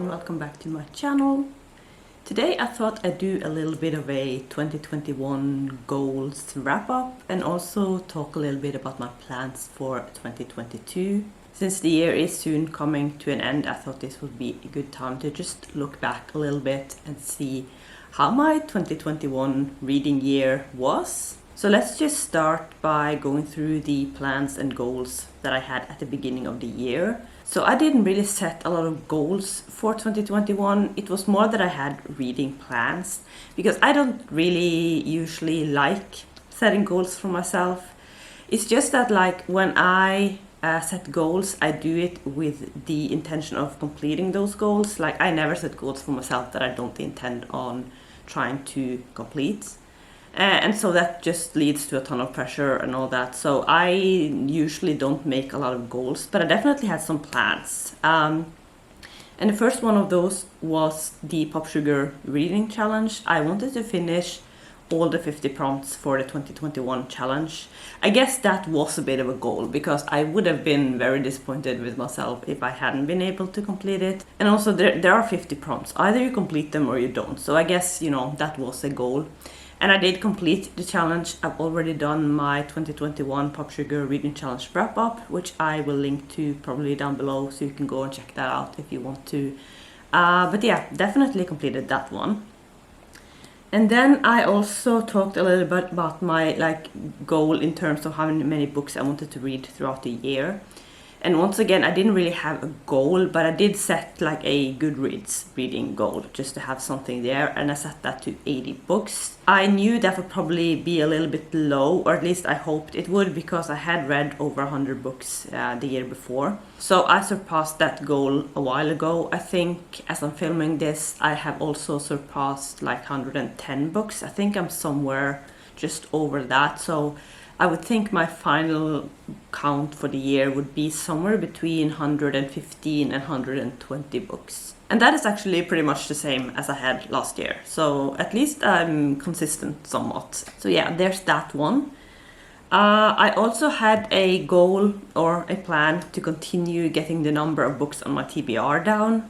and welcome back to my channel. Today I thought I'd do a little bit of a 2021 goals wrap up and also talk a little bit about my plans for 2022. Since the year is soon coming to an end, I thought this would be a good time to just look back a little bit and see how my 2021 reading year was. So let's just start by going through the plans and goals that I had at the beginning of the year. So I didn't really set a lot of goals for 2021. It was more that I had reading plans because I don't really usually like setting goals for myself. It's just that like when I set goals, I do it with the intention of completing those goals. Like I never set goals for myself that I don't intend on trying to complete. And so that just leads to a ton of pressure and all that. So I usually don't make a lot of goals, but I definitely had some plans. And the first one of those was the Pop Sugar reading challenge. I wanted to finish all the 50 prompts for the 2021 challenge. I guess that was a bit of a goal because I would have been very disappointed with myself if I hadn't been able to complete it. And also there are 50 prompts. Either you complete them or you don't. So I guess, that was a goal. And I did complete the challenge. I've already done my 2021 Pop Sugar Reading Challenge wrap up, which I will link to probably down below, so you can go and check that out if you want to. But yeah, definitely completed that one. And then I also talked a little bit about my goal in terms of how many books I wanted to read throughout the year. And once again, I didn't really have a goal, but I did set a Goodreads reading goal just to have something there, and I set that to 80 books. I knew that would probably be a little bit low, or at least I hoped it would, because I had read over 100 books the year before. So I surpassed that goal a while ago. I think as I'm filming this, I have also surpassed 110 books. I think I'm somewhere just over that. So I would think my final count for the year would be somewhere between 115 and 120 books. And that is actually pretty much the same as I had last year. So at least I'm consistent somewhat. So yeah, there's that one. I also had a goal or a plan to continue getting the number of books on my TBR down.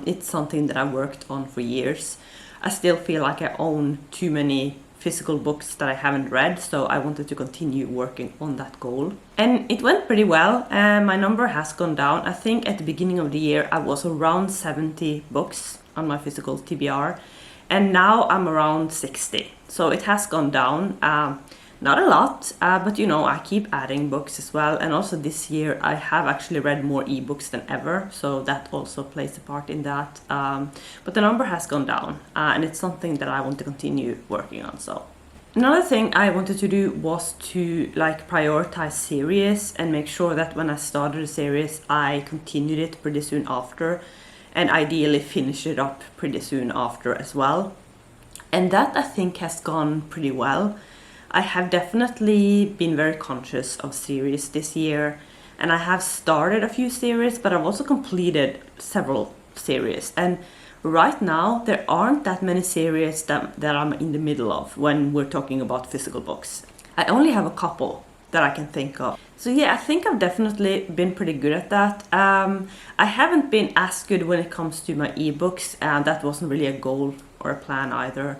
It's something that I worked on for years. I still feel like I own too many physical books that I haven't read, so I wanted to continue working on that goal. And it went pretty well. My number has gone down. I think at the beginning of the year I was around 70 books on my physical TBR, and now I'm around 60. So it has gone down. Not a lot, but I keep adding books as well. And also this year I have actually read more ebooks than ever, so that also plays a part in that. But the number has gone down, and it's something that I want to continue working on. So another thing I wanted to do was to prioritize series and make sure that when I started a series, I continued it pretty soon after, and ideally finish it up pretty soon after as well. And that I think has gone pretty well. I have definitely been very conscious of series this year, and I have started a few series, but I've also completed several series. And right now there aren't that many series that I'm in the middle of when we're talking about physical books. I only have a couple that I can think of. So yeah, I think I've definitely been pretty good at that. I haven't been as good when it comes to my ebooks, and that wasn't really a goal or a plan either.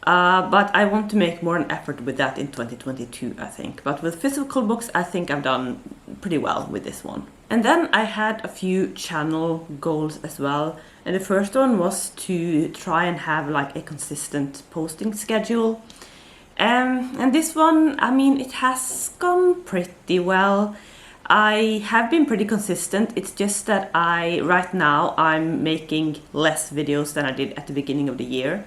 But I want to make more an effort with that in 2022, I think. But with physical books, I think I've done pretty well with this one. And then I had a few channel goals as well. And the first one was to try and have a consistent posting schedule. And this one, it has gone pretty well. I have been pretty consistent. It's just that right now I'm making less videos than I did at the beginning of the year.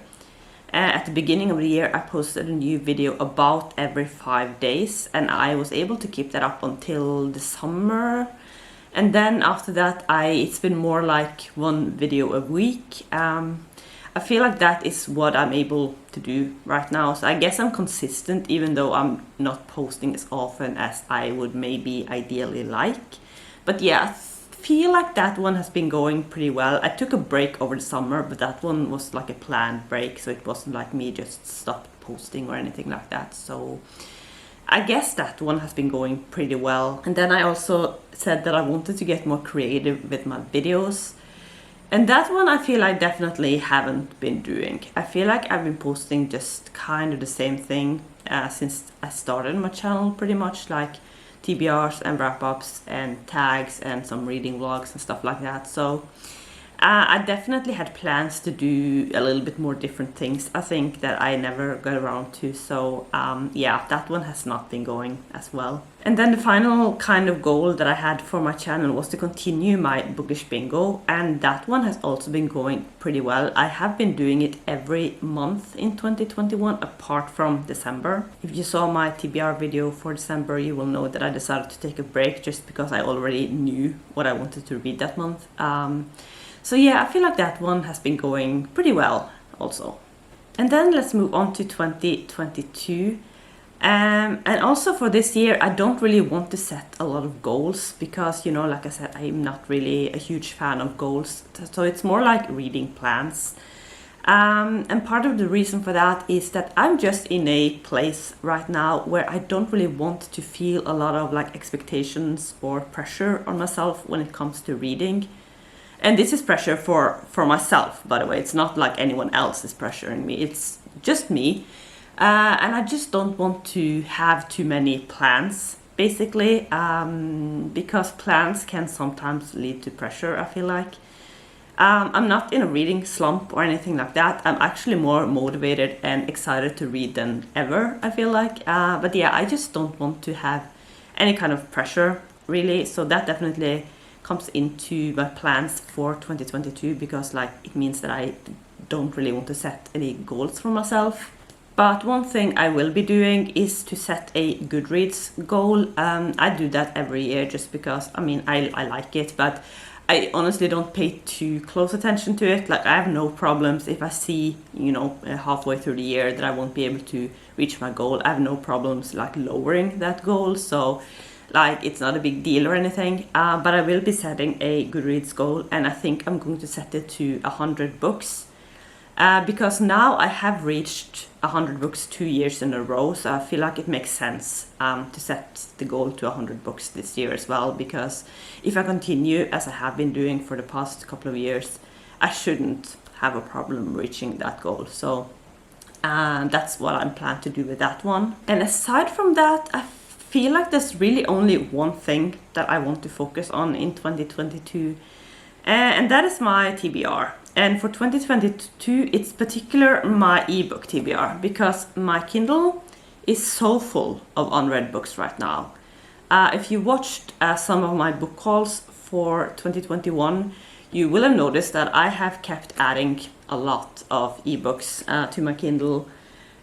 At the beginning of the year, I posted a new video about every 5 days, and I was able to keep that up until the summer. And then after that, it's been more like one video a week. I feel like that is what I'm able to do right now. So I guess I'm consistent, even though I'm not posting as often as I would maybe ideally like. But yeah, feel like that one has been going pretty well. I took a break over the summer, but that one was a planned break, so it wasn't like me just stopped posting or anything like that. So I guess that one has been going pretty well. And then I also said that I wanted to get more creative with my videos. And that one I feel I definitely haven't been doing. I feel like I've been posting just kind of the same thing since I started my channel, pretty much, like TBRs and wrap-ups and tags and some reading vlogs and stuff like that. So I definitely had plans to do a little bit more different things, I think, that I never got around to. So yeah, that one has not been going as well. And then the final kind of goal that I had for my channel was to continue my bookish bingo, and that one has also been going pretty well. I have been doing it every month in 2021 apart from December. If you saw my TBR video for December, you will know that I decided to take a break just because I already knew what I wanted to read that month. So yeah, I feel like that one has been going pretty well also. And then let's move on to 2022. And also for this year, I don't really want to set a lot of goals because, you know, like I said, I'm not really a huge fan of goals. So it's more like reading plans. And part of the reason for that is that I'm just in a place right now where I don't really want to feel a lot of like expectations or pressure on myself when it comes to reading. And this is pressure for myself, by the way. It's not like anyone else is pressuring me. It's just me. And I just don't want to have too many plans, basically, because plans can sometimes lead to pressure, I feel like. I'm not in a reading slump or anything like that. I'm actually more motivated and excited to read than ever, I feel like. But yeah, I just don't want to have any kind of pressure, really. So that definitely comes into my plans for 2022 because like it means that I don't really want to set any goals for myself. But one thing I will be doing is to set a Goodreads goal. I do that every year just because, I mean, I like it, but I honestly don't pay too close attention to it. Like I have no problems if I see, you know, halfway through the year that I won't be able to reach my goal. I have no problems like lowering that goal. So like it's not a big deal or anything, but I will be setting a Goodreads goal, and I think I'm going to set it to 100 books because now I have reached 100 books 2 years in a row, so I feel like it makes sense to set the goal to 100 books this year as well, because if I continue as I have been doing for the past couple of years, I shouldn't have a problem reaching that goal. So that's what I'm planning to do with that one. And aside from that, I feel like there's really only one thing that I want to focus on in 2022, and that is my TBR. And for 2022, it's particular my ebook TBR, because my Kindle is so full of unread books right now. If you watched some of my book hauls for 2021, you will have noticed that I have kept adding a lot of ebooks to my Kindle.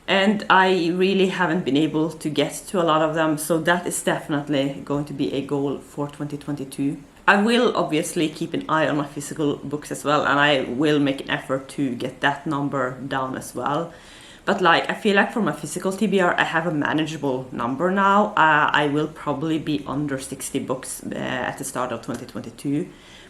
And I really haven't been able to get to a lot of them, so that is definitely going to be a goal for 2022. I will obviously keep an eye on my physical books as well, and I will make an effort to get that number down as well. But like, I feel like for my physical TBR, I have a manageable number now. I will probably be under 60 books at the start of 2022.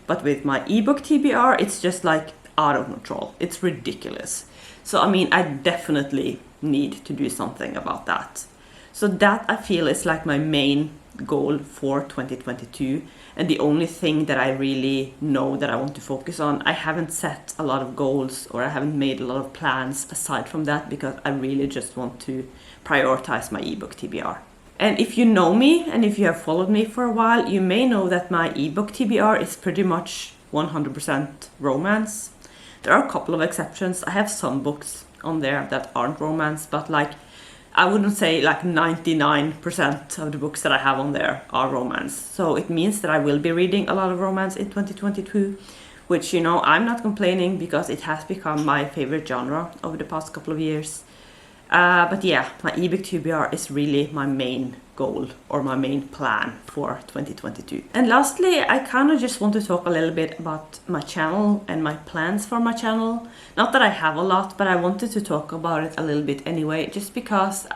But with my ebook TBR, it's just like out of control. It's ridiculous. So I mean, I definitely need to do something about that. So that I feel is like my main goal for 2022, and the only thing that I really know that I want to focus on. I haven't set a lot of goals, or I haven't made a lot of plans aside from that, because I really just want to prioritize my ebook TBR. And if you know me, and if you have followed me for a while, you may know that my ebook TBR is pretty much 100% romance. There are a couple of exceptions. I have some books on there that aren't romance, but like I wouldn't say like 99% of the books that I have on there are romance. So it means that I will be reading a lot of romance in 2022, which, you know, I'm not complaining because it has become my favorite genre over the past couple of years. But yeah, my ebook TBR is really my main goal, or my main plan for 2022. And lastly, I kind of just want to talk a little bit about my channel and my plans for my channel. Not that I have a lot, but I wanted to talk about it a little bit anyway, just because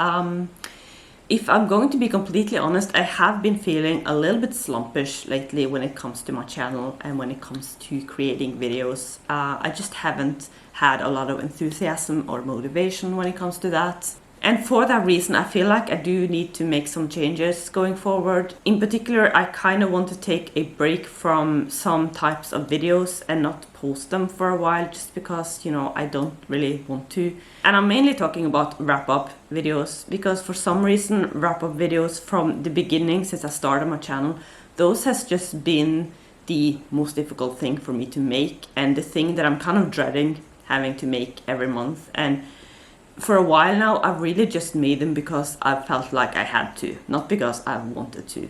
if I'm going to be completely honest, I have been feeling a little bit slumpish lately when it comes to my channel and when it comes to creating videos. I just haven't had a lot of enthusiasm or motivation when it comes to that. And for that reason, I feel like I do need to make some changes going forward. In particular, I kind of want to take a break from some types of videos and not post them for a while, just because, you know, I don't really want to. And I'm mainly talking about wrap-up videos, because for some reason, wrap-up videos from the beginning, since I started my channel, those has just been the most difficult thing for me to make, and the thing that I'm kind of dreading having to make every month. And for a while now, I've really just made them because I felt like I had to, not because I wanted to.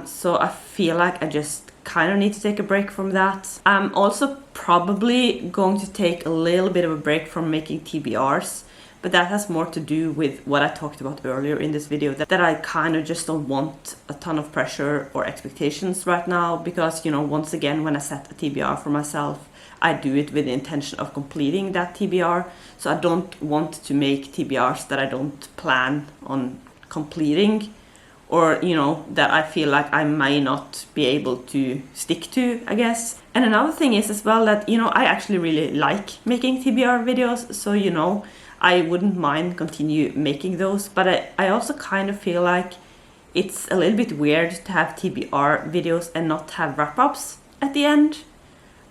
So I feel like I just kind of need to take a break from that. I'm also probably going to take a little bit of a break from making TBRs, but that has more to do with what I talked about earlier in this video, that I kind of just don't want a ton of pressure or expectations right now, because, you know, once again, when I set a TBR for myself, I do it with the intention of completing that TBR. So I don't want to make TBRs that I don't plan on completing, or, you know, that I feel like I may not be able to stick to, I guess. And another thing is as well that, you know, I actually really like making TBR videos. So, you know, I wouldn't mind continue making those, but I also kind of feel like it's a little bit weird to have TBR videos and not have wrap-ups at the end.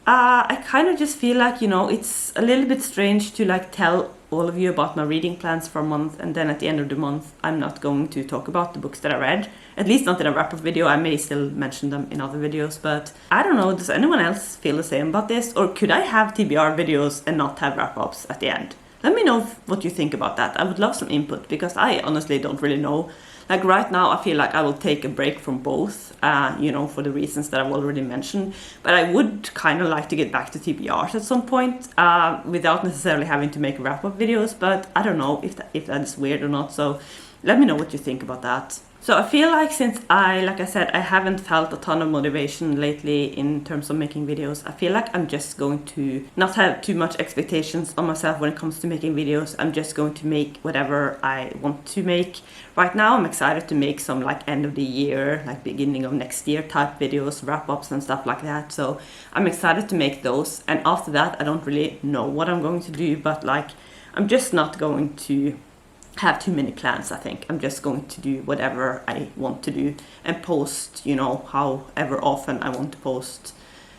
I kind of just feel like, you know, it's a little bit strange to like tell all of you about my reading plans for a month, and then at the end of the month I'm not going to talk about the books that I read, at least not in a wrap-up video. I may still mention them in other videos, but I don't know, does anyone else feel the same about this? Or could I have TBR videos and not have wrap-ups at the end? Let me know what you think about that. I would love some input, because I honestly don't really know. Like right now, I feel like I will take a break from both, you know, for the reasons that I've already mentioned. But I would kind of like to get back to TBRs at some point, without necessarily having to make wrap-up videos. But I don't know if that is weird or not. So let me know what you think about that. So I feel like, since like I said, I haven't felt a ton of motivation lately in terms of making videos, I feel like I'm just going to not have too much expectations on myself when it comes to making videos. I'm just going to make whatever I want to make. Right now, I'm excited to make some like end of the year, like beginning of next year type videos, wrap-ups and stuff like that. So I'm excited to make those. And after that, I don't really know what I'm going to do, but like, I'm just not going to have too many plans. I think I'm just going to do whatever I want to do and post, you know, however often I want to post,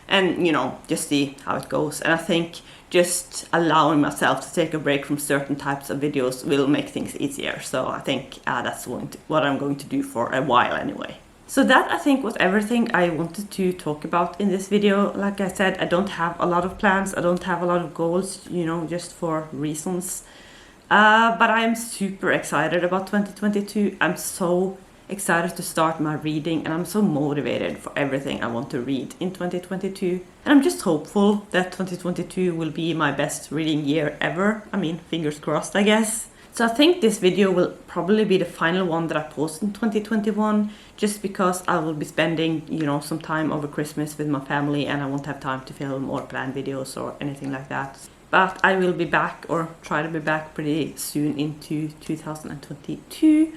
and, you know, just see how it goes. And I think just allowing myself to take a break from certain types of videos will make things easier. So I think that's what I'm going to do for a while anyway. So that, I think, was everything I wanted to talk about in this video. Like I said, I don't have a lot of plans, I don't have a lot of goals, you know, just for reasons. But I'm super excited about 2022. I'm so excited to start my reading, and I'm so motivated for everything I want to read in 2022. And I'm just hopeful that 2022 will be my best reading year ever. I mean, fingers crossed, I guess. So I think this video will probably be the final one that I post in 2021, just because I will be spending, you know, some time over Christmas with my family, and I won't have time to film or plan videos or anything like that. But I will be back, or try to be back, pretty soon into 2022.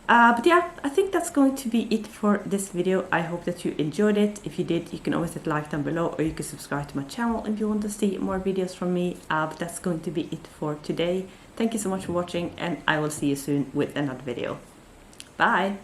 But yeah, I think that's going to be it for this video. I hope that you enjoyed it. If you did, you can always hit like down below, or you can subscribe to my channel if you want to see more videos from me. But that's going to be it for today. Thank you so much for watching, and I will see you soon with another video. Bye!